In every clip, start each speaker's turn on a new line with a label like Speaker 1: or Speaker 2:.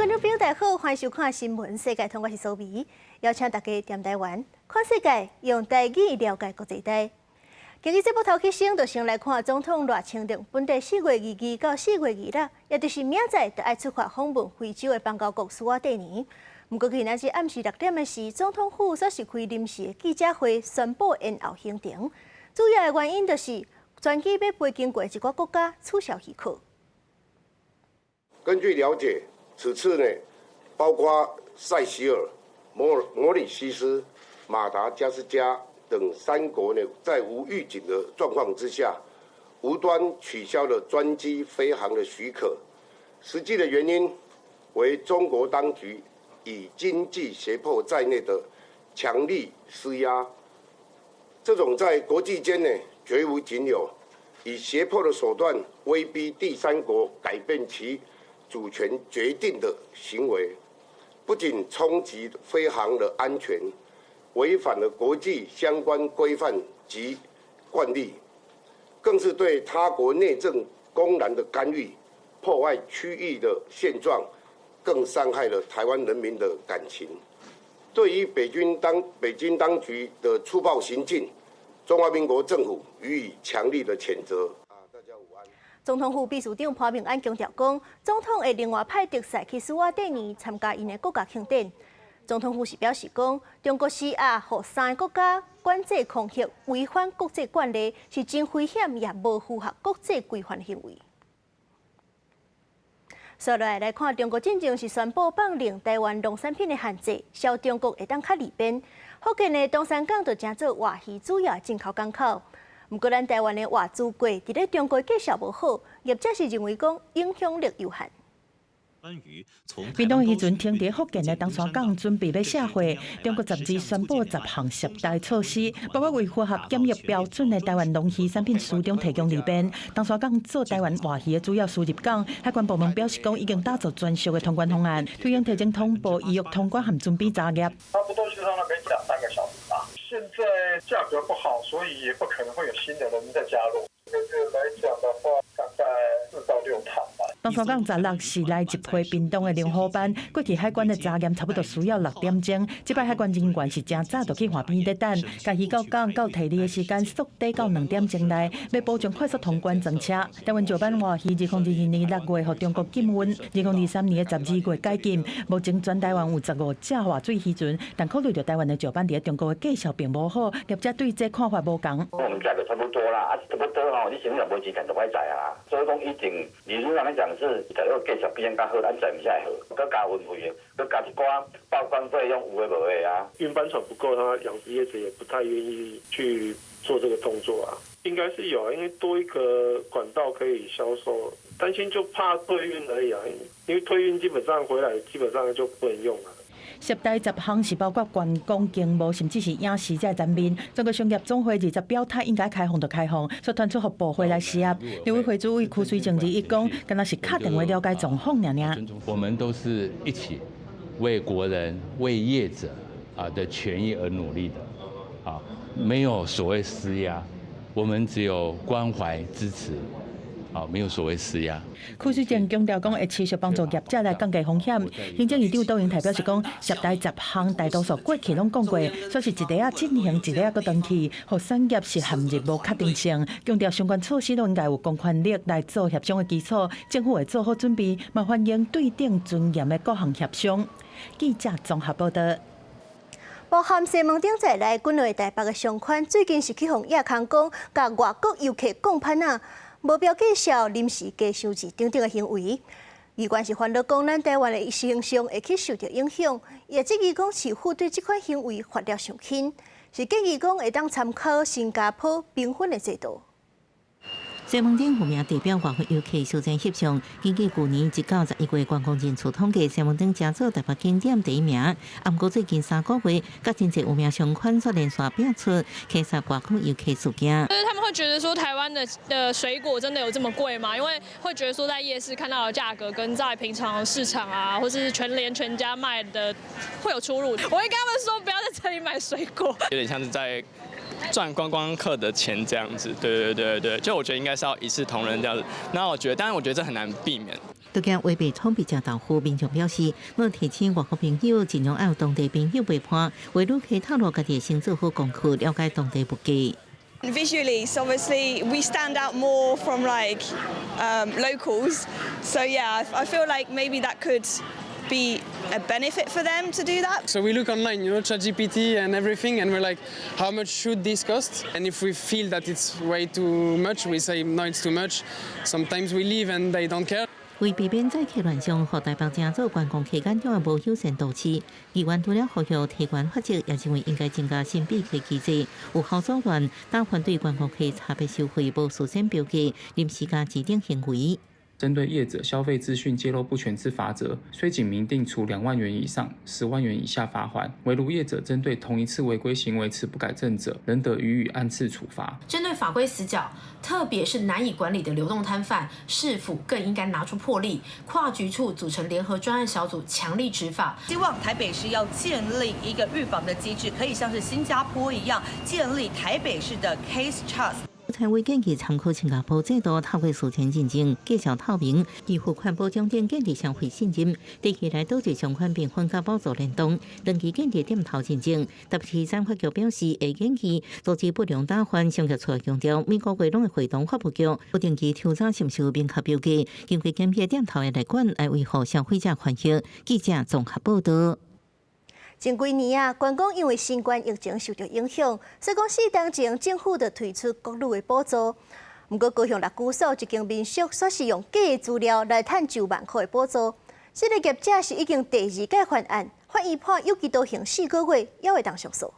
Speaker 1: 观众朋友，大家好，欢迎收看新闻世界通，我是苏眉，邀请大家踮台湾看世界，用台语了解国际大。今日节目头起先，就先来看总统赖清德本地4月22到4月26，也就是明仔就爱出发访问非洲的邦交国苏瓦蒂尼。不过今仔日暗时6点的时，总统府则是开临时的记者会，宣布延后行程。主要的原因就是专机要飞经过一寡国家取消许可。
Speaker 2: 根据了解，此次呢，包括塞西尔、摩里西斯、马达加斯加等3国呢，在无预警的状况之下，无端取消了专机飞航的许可。实际的原因为中国当局以经济胁迫在内的强力施压，这种在国际间呢绝无仅有，以胁迫的手段威逼第3国改变其主权决定的行为，不仅冲击飞航的安全，违反了国际相关规范及惯例，更是对他国内政公然的干预，破坏区域的现状，更伤害了台湾人民的感情。对于北京当局的粗暴行径，中华民国政府予以强力的谴责。大家午安。
Speaker 1: 总统府秘书长潘明安强调讲，总统会另外派特使去苏瓦蒂尼参加因的国家庆典。总统府是表示讲，中国施压互3个国家管制空袭，违反国际惯例，是真危险也无符合国际规范行为。接下来看，中国进前是宣布放令台湾农产品的限制，小中国会当较利便。福建的东山港就成做活鱼主要进口港口。不过，咱台湾的活猪柜伫咧中国介绍无好，业者是认为讲影响力有限。
Speaker 3: 屏东渔船停伫福建的东山港，准备要下会。中国杂志宣布10项涉台措施，包括为符合检疫标准的台湾农渔产品输中提供利便。东山港做台湾活鱼的主要输入港，海关部门表示讲已经打造专属的通关方案，推行提前通报、预约通关和准备作业。
Speaker 4: 差不多去到那边2、3个小时吧。现在价格不好，所以也不可能会有新的人再加入。这个月来讲的话，大概4到6趟吧。
Speaker 3: 东山港16时来集会屏东的龙虎班，过去海关的查验差不多需要6点钟。这摆海关人员是真早就去海边在等，甲鱼到港到提你的时间缩短到2点钟内，要保证快速通关装车。台湾石板活鱼2022年6月和中国禁运，2023年的12月解禁。目前全台湾有15只活水渔船，但考虑到台湾的石板伫中国的介绍并无好，业者对这看法无同。
Speaker 5: 我们价格差不多啦，差不多吼，你成本无钱赚就歹在啊。所以讲一定理论上来讲是在个介绍比人较好，咱赚唔下好，佮加运费，佮加一寡报关费用有诶无诶啊。运搬船不够，他养殖业者也不太愿意去做这个动作啊。应该是有啊，因为多一个管道可以销售，担心就怕退运而已啊。因为退运基本上回来基本上就不能用了。
Speaker 3: 涉台10项是包括观光、经贸，甚至是影视在层面。中国商业总会20表态应该开放就开放，说传出互部会来施压。立委会主委邱水正一讲，敢若是敲电话了解状况尔尔。
Speaker 6: 我们都是一起为国人、为业者的权益而努力的，没有所谓施压，我们只有关怀支持。没有所谓施压。
Speaker 3: 邱水正强调讲，会持续帮助业者来降低风险。行政院长杜永泰表示讲，涉台10项大多数过去拢讲过，说是一个啊进行，一个啊搁登去，互产业是陷入无确定性。强调相关措施都应该有公权力来做协商的基础，政府会做好准备，嘛欢迎对顶尊严的各项协商。记者综合报道。
Speaker 1: 包含西门町在内境内台北的商圈，最近是去向亚康讲，甲外国游客讲歹啊。无标介绍临时加收钱等等的行为，有关是烦恼讲咱台湾的形象会去受到影响，也质疑讲市府对这款行为发了上轻，是建议讲会当参考新加坡评分的制度。
Speaker 7: 西门町有名地标外国游客修正翕相，根据去年1到11月观光人次统计，西门町正做台北景点第1名。不过最近3个月，甲真侪有名商圈所连续变出，其实外国游客事件。
Speaker 8: 就是他们会觉得说，台湾的水果真的有这么贵吗？因为会觉得说，在夜市看到的价格跟在平常市场啊，或是全家卖的会有出入。我会跟他们说，不要在这里买水果，
Speaker 9: 有点像是在赚观光客的钱这样子。对，就我觉得应该是要一视同仁这样子。那我觉得，当然我觉得这很难避免。
Speaker 7: 都惊违背创比较豆腐，民众表示，要提醒外国朋友尽量要当地朋友陪伴，为旅客透露家己先做好功课，了解当地物价。
Speaker 10: Visually, so obviously we stand out more from like locals. So yeah, I feel like maybe that could be a benefit for them to do that.
Speaker 11: So we look online, ChatGPT and everything, and we're like, how much should this cost? And if we feel that it's way too much, we say no, it's too much. Sometimes we leave and they don't care.
Speaker 7: 为避免载客乱象，和台北正做观光期间中的无优先度市，议员除了呼吁提悬法则，也认为应该增加审批客机制，有效阻断打反对观光客差别收费无事先标价、临时加指定行为。
Speaker 12: 针对业者消费资讯揭露不全之罚则，虽仅明定处2万元以上10万元以下罚锾，唯如业者针对同一次违规行为持不改正者，仍得予以按次处罚。
Speaker 13: 针对法规死角，特别是难以管理的流动摊贩，市府更应该拿出魄力，跨局处组成联合专案小组，强力执法。
Speaker 14: 希望台北市要建立一个预防的机制，可以像是新加坡一样，建立台北市的 Case Trust。
Speaker 7: 财委建议参考新加坡制度，透过事前认证、绩效透明、以付款保障等建立消费信任，长期来导致相关并分甲补助联动，长期建立点头认证。特别是产发局表示，会建议阻止不良打贩，上级出来强调，美国月拢会会同发布局，不定期抽查是毋是有明确标记，经过检批点头的来管，来维护消费者权益。记者综合报道。
Speaker 1: 前几年啊，观光因为新冠疫情受到影响，所以讲适当前政府就推出各类的补助。不过高雄六居所一间民宿却是用假的资料来赚9万块的补助。这个业者是已经第2届犯案，法院判有期徒刑4个月，也会当上诉。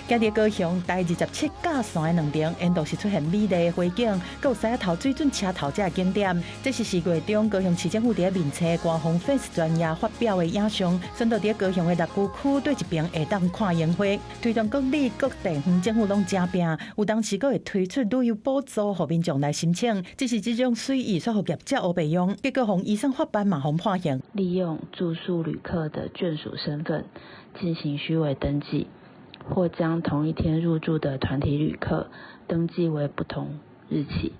Speaker 1: 今日高雄第27架山的2顶，沿途是出现美丽的花景，佮有西仔头水准车头这景点。这是4月中高雄市政府伫面册官方 Face 专业发表的影像，选到伫高雄的6居区对一边会当看烟花。推动各里各地方政府拢正拼，有当时佫会推出旅游补助，互民众来申请。只是这种随意说互业者黑白用，结果互医生法办嘛互判刑。
Speaker 15: 利用住宿旅客的眷属身份进行虚伪登记。或将同一天入住的团体旅客登记为不同日期，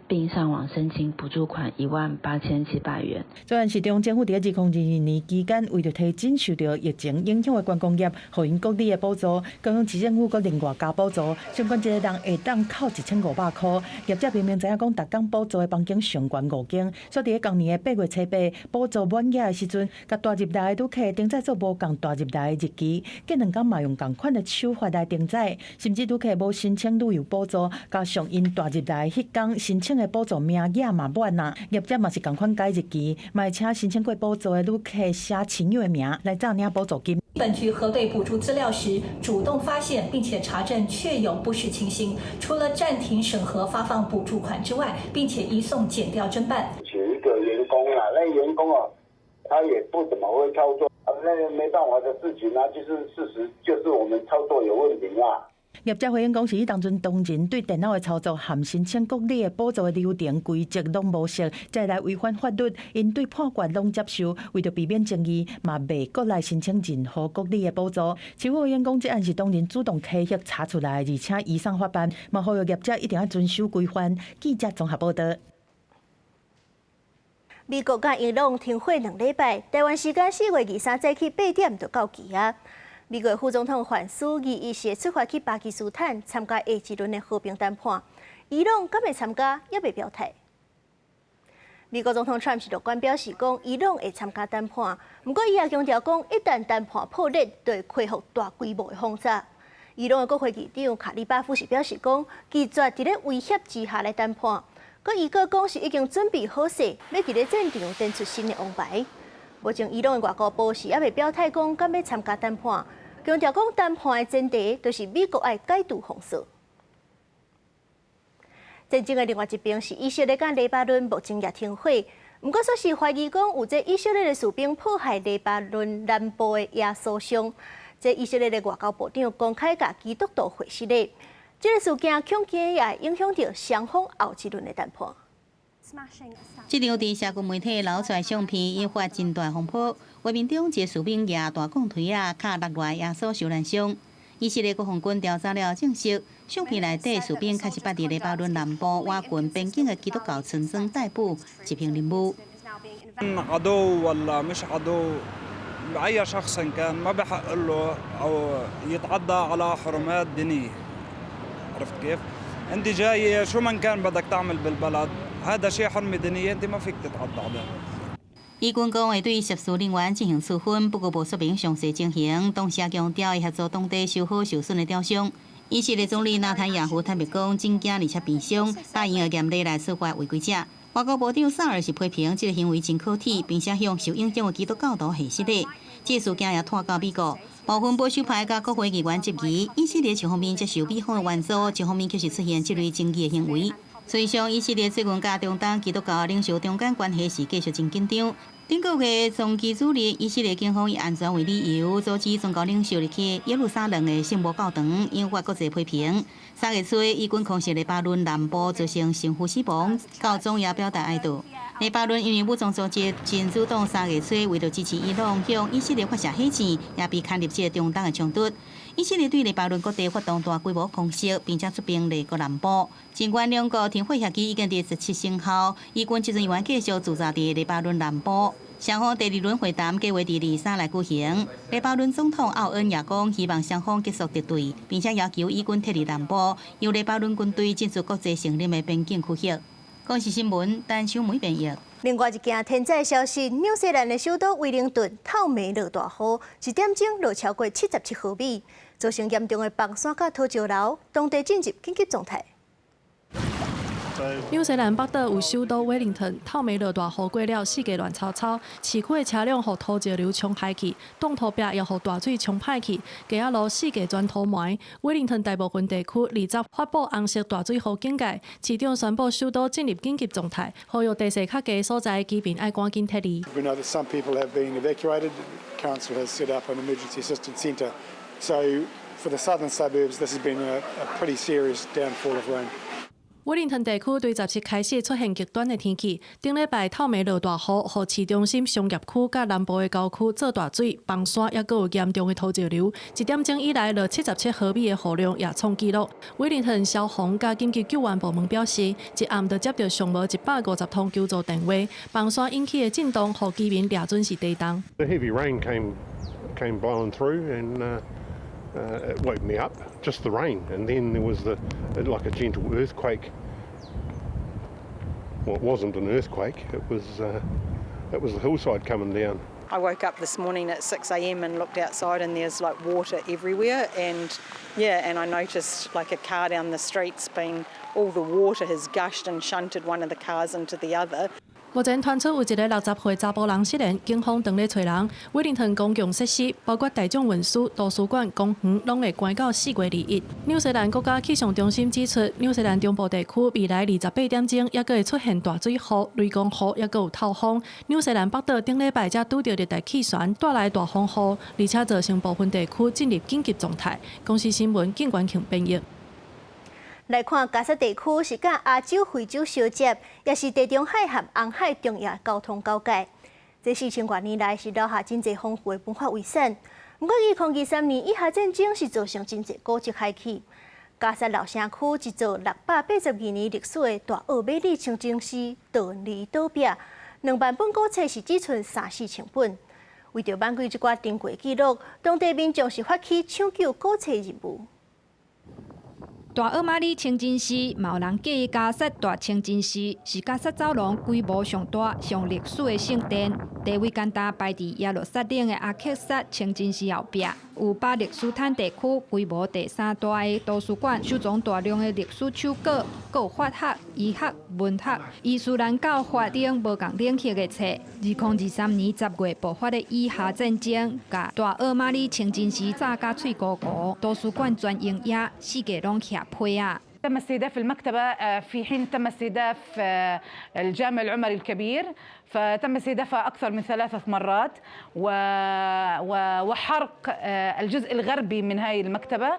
Speaker 15: 并上网申请补助款18700元。
Speaker 1: 虽然是中政府伫2022年期间，为着提振受到疫情影响的观光业，互因各里的补助，高雄市政府阁另外加补助，相关一个人会当扣1500块。业者明明知影讲，逐工补助的房间上悬5间，所以伫今年的8月初8，补助满额的时阵，甲大入来的旅客登载做无共大入来的日期，隔2天嘛用共款的手法来登载，甚至旅客无申请旅游补助，加上因大入来迄天申请的补助名额嘛满啊，业者嘛是共款改日期，嘛会请申请过补助的旅客写亲友的名来诈领补助金。
Speaker 16: 本局核对补助资料时，主动发现并且查证确有不实情形，除了暂停审核发放补助款之外，并且移送检调侦办。
Speaker 17: 请一个员工啊，那员工啊，他也不怎么会操作啊，那没办法的事情啊，就是事实，就是我们操作有问题啊。
Speaker 1: 业者回应讲，是伊当阵当人对电脑的操作含申请各类的补助的流程规则拢无熟，再来违反法律，因对判决拢接受，为着避免争议，嘛未搁来申请任何各类的补助。市府回应讲，这案是当人主动提议查出来，而且移送法办，嘛呼吁业者一定要遵守规范。记者综合报道。美国甲伊朗停火2礼拜，台湾时间4月23早起8点就到期啊。美国副总统范斯21出发去巴基斯坦参加下一轮的和平谈判，伊朗敢会参加也未表态。美国总统 Trump 是乐观表示讲，伊朗会参加谈判，不过伊也强调讲，一旦谈判破裂，就会恢复大规模的轰炸。伊朗的国会议长卡利巴夫是表示讲，拒绝伫咧威胁之下来谈判，佮伊个讲是已经准备好势，要伫咧战场展出新的王牌。目前伊朗的外交部是也未表态讲敢要参加谈判。强调讲，谈判的前提就是美国爱解除封锁。战争的另外一边是以色列甲黎巴嫩目前也停火，不过说是怀疑讲有这以色列的士兵迫害黎巴嫩南部的耶稣乡。这以色列的外交部长公开甲基督徒会失礼，这个事件恐惊也影响到双方后一轮的谈判。
Speaker 18: 这张伫社群媒体流出来相片引发真大风波。画面中，一个士兵举大钢锤卡落来耶稣受难伤。以色列国防军调查了证实，相片内底士兵开始把伫黎巴嫩南部瓦郡边境的基督教村庄逮捕，执行任务。
Speaker 19: عدو ولا مش عدو بأي شخص كان ما بحق له أو يتعدى على حرمات دينية عرفت كيف؟ أنت جاي شو من كان بدك تعمل بالبلد هذا شيء حرمة دينية أنت ما فيك تتعدى عليها.
Speaker 18: 伊军讲会对涉事人员进行处分，不过无说明详细情形。同时强调会协助当地修好受损的雕像。以色列总理纳坦雅胡坦白讲，真惊而且悲伤，答应会严厉来处罚违规者。 外交部长萨尔是批评这个行为真可耻，并且向受影响的基督教徒下失礼。这事件也拖到美国，部分保守派甲国会议员质疑，以色列一方面接受美方的援助，一方面却是出现这类争议的行为。随上，以色列最近甲中东基督教领袖中间关系是继续真紧张。顶个月从基主日，以色列警方以安全为理由，阻止宗教领袖入去耶路撒冷的圣母教堂，引发国际批评。 3月初，以军空袭黎巴嫩南部，造成神父死亡，教宗也表达哀悼。黎巴嫩因为武装组织真主党3月初为了支持伊朗向以色列发射火箭，也被牵入这中东的冲突。以色列对黎巴嫩各地发动大规模空袭，并且出兵黎国南部。尽管两国停火协议已经伫17生效，以军执政员继续驻扎伫黎巴嫩南部。 双方第2轮会谈计划伫23来举行。黎巴嫩总统奥恩也讲，希望双方结束敌对，并且要求以军撤离南部，由黎巴嫩军队进驻国际承认的边境区域。公视新闻陈小梅编译。
Speaker 1: 另外一件天灾消息，纽西兰的首都威灵顿透梅落大雨，1点钟落超过77毫米，造成严重的崩山甲土石流，当地进入紧急状态。
Speaker 20: 纽西兰北岛有首都威灵顿，透暝落大雨过了，四界乱草草，市区的车辆互土石流冲害去，挡土壁也互大水冲歹去，街仔路四界全土埋。威灵顿大部分地区20发布红色大水雨警戒，市长宣布首都进入紧急状态，呼吁地势较低所在的居民要赶紧撤离。
Speaker 21: We know that some people have been evacuated. Council has set up an emergency assistance centre. So for the southern suburbs, this has been a pretty serious downfall of rain.
Speaker 20: 威灵顿地区对17开始出现极端的天气，顶礼拜透暝落大雨，互市中心商业区甲南部的郊区做大水、崩山，也佫有严重的土石流。1点钟以来落77毫米的雨量也创纪录。威灵顿消防甲紧急救援部门表示，一暗就接到上无150通救助电话，崩山引起的震动，互居民掠准是地动。
Speaker 22: The heavy rain came blowing through and it woke me up. Just the rain, and then there was like a gentle earthquake. Well, it wasn't an earthquake. It was the hillside coming down.
Speaker 23: I woke up this morning at 6 a.m. and looked outside, and there's like water everywhere. And I noticed like a car down the street's been all the water has gushed and shunted one of the cars into the other.
Speaker 20: 目前传出有一个60岁查甫人失联，警方当咧找人。威灵顿公共设施，包括大众运输、图书馆、公园，拢会关到4月21。纽西兰国家气象中心指出，纽西兰中部地区未来28点钟，也佫会出现大水雨、雷公雨，也佫有透风。纽西兰北岛顶礼拜才拄到热带气旋带来大风雨，而且造成部分地区进入紧急状态。公视新闻景冠琼编译。
Speaker 1: 来看加沙地区是甲亚洲、非洲相接，也是地中海和红海重要交通交界。这4000多年来是留下真侪丰富的文化遗产。不过，2023年以下战争是造成真侪古迹害去。加沙老城区一座682年历史的大奥美丽清真寺倒泥倒壁，2万本古册是只剩3-4千本。为着挽回这寡珍贵记录，当地民众是发起抢救古册任务。
Speaker 24: 大奥马里清真寺，嘛有人叫伊加沙大清真寺，是加沙走廊规模上大、上历史的圣殿，地位简单摆伫耶路撒冷的阿克萨清真寺后壁。有巴勒斯坦地区规模第3大的图书馆，收藏大量的历史手稿，佮有法学、医学、文学、伊斯兰教法等无共领域的册。2023年10月爆发的以哈战争，甲大奥马里清真寺炸甲脆糊糊，图书馆全营业，四界拢徛批啊。
Speaker 25: تم استهداف المكتبة في حين تم استهداف الجامع العمري الكبير
Speaker 2: فتم استهدافها أكثر من 3 مرات وحرق الجزء الغربي من هذه المكتبة.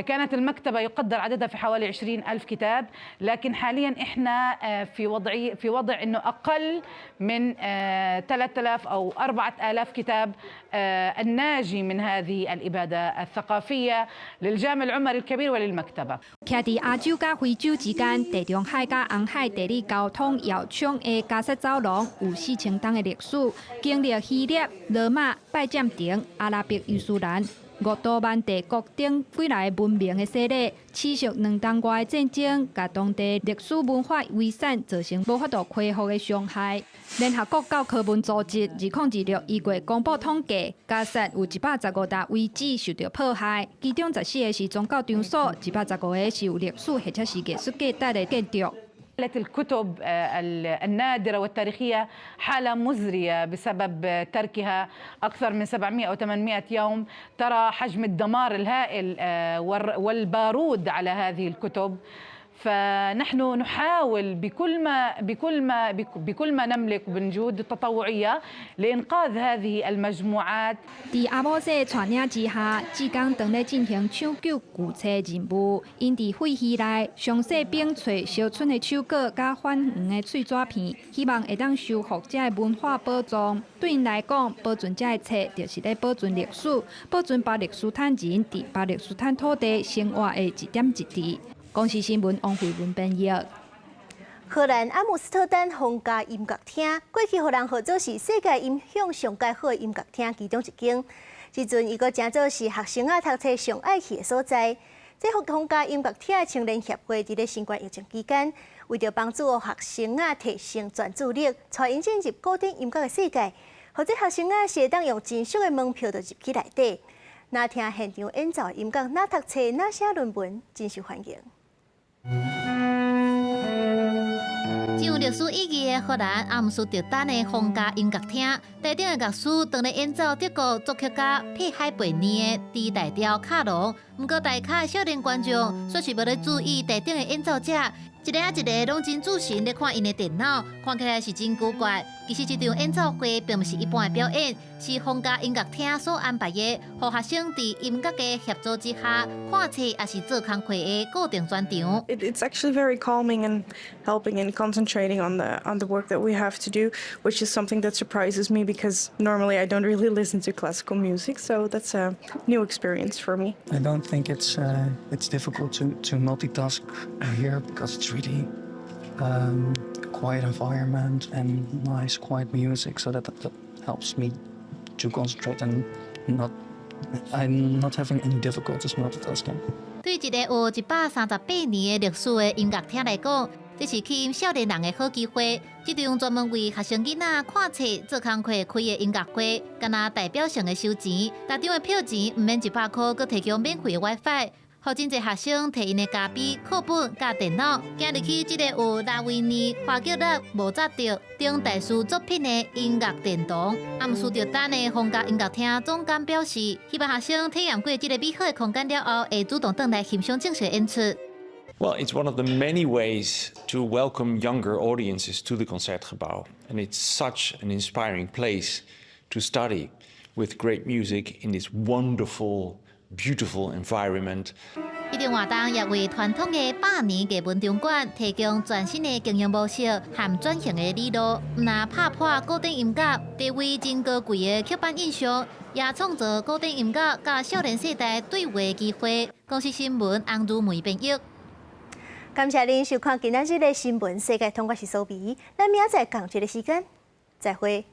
Speaker 2: كانت المكتبة يقدر عددها في حوالي 20,000 كتاب، لكن حاليا احنا في وضع انه أقل من 3000 أو 4000 كتاب الناجي من هذه الإبادة الثقافية للجامع العمري الكبير وللمكتبة.
Speaker 24: 徛伫亞洲甲非洲之間，地中海甲紅海地理交通遙長的加薩走廊有4000年的歷史，經歷希臘、羅馬、拜占庭、阿拉伯、伊斯蘭、鄂圖曼帝國等幾來文明的洗禮，持續2年外的戰爭，甲當地歷史文化遺產造成無法度恢復的傷害。聯合國教科文組織20261月公布統計，加薩有115笪遺址受到破壞，其中14個是宗教場所，115個是有歷史或者是藝術價值的建築。
Speaker 2: الكتب النادرة والتاريخية حالة مزرية بسبب تركها أكثر من 700 أو 800 يوم. ترى حجم الدمار الهائل والبارود على هذه الكتب. فنحن نحاول بكل ما نملك من جهود التطوعية لإنقاذ هذه المجموعات.
Speaker 24: 在阿姆西传领之下，志工正在进行抢救救车任務，因伫废墟內詳細並找燒燬的手稿甲泛黃的碎紙片，希望會當修復這個文化寶藏。對因來講，保存這個冊就是咧保存歷史，保存巴勒斯坦人伫巴勒斯坦土地生活的一點一滴。公視新聞王慧文編譯。
Speaker 1: 荷蘭阿姆斯特丹皇家音樂廳過去互人號做是世界音響上介好的音樂廳其中一間。即陣伊個正做是學生仔讀冊上愛去的所在。這皇家音樂廳青年協會伫咧新冠疫情期間，為着幫助學生仔提升專注力，帶因進入古典音樂的世界，或者學生仔是會當用真俗的門票就入去內底。那聽現場演奏音樂，那讀冊，那寫論文，真受歡迎。
Speaker 4: 有歷史意義的荷蘭阿姆斯特丹的皇家音樂廳，台中的樂師當日演奏德國作曲家佩海貝尼的《D大調卡農》，不過大卡少年觀眾卻是無咧注意台中的演奏者，一個一個攏真注神咧看因的電腦，看起來是真古怪。其實這場演奏會並不是一般的表演，是皇家音樂廳所安排的，讓學生在音樂嘅協助之下，看冊也是做工課的固定專場。
Speaker 5: It's actually very calming and helping and concentrating on the work that we have to do, which is something that surprises me because normally I don't really listen to classical music, so that's a new experience for me.
Speaker 6: I don't think it's difficult to multitask here because it's really quiet environment and nice quiet music, so that helps me to concentrate and I'm not having any difficulties multitasking.
Speaker 4: 對一個有138年的歷史的音樂廳來講，這是吸引少年人的好機會。這場專門為學生囡仔看冊、做工課開的音樂會，敢若代表性的收錢，大場的票錢唔免100塊，佮提供免費的 WiFi。互真濟學生摕因的家筆、課本、甲電腦，行入去這個有拉維尼、華格納、莫扎特等大師作品的音樂殿堂。阿姆斯特丹的皇家音樂廳總監表示，希望學生體驗過這個美好的空間了後，會主動回來欣賞正式的演出。
Speaker 25: Well, it's one of the many ways to welcome younger audiences to the Concertgebouw, and it's such an inspiring place to study with great music in this wonderful.Beautiful environment.
Speaker 4: 這場活動也為傳統的100年藝文場館提供全新的經營模式和轉型的理路，唔但打破古典音樂地位真高貴的刻板印象，也創造古典音樂甲少年世代對話的機會。公視新聞洪如梅編譯。
Speaker 1: 感謝您收看今仔日的新聞世界通，我是蘇比，咱明仔載同一個時間再會。